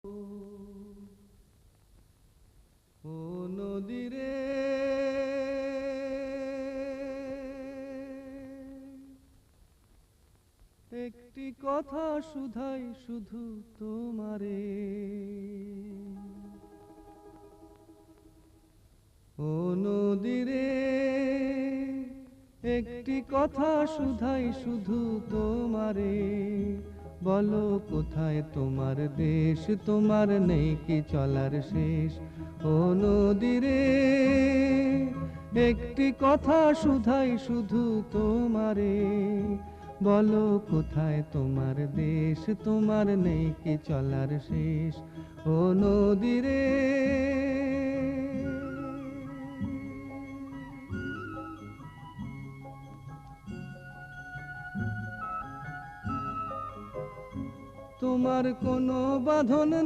ও নদীরে একটি কথা শুধাই শুধু তোমারে। ও নদীরে একটি কথা শুধাই শুধু তোমারে। বলো কোথায় তোমার দেশ, তোমার নেই কি চলার শেষ। ও নদীরে একটি কথা শুধাই শুধু তোমারে। বলো কোথায় তোমার দেশ, তোমার নেই কি চলার শেষ। ও নদীরে তোমার কোনো বাঁধন না।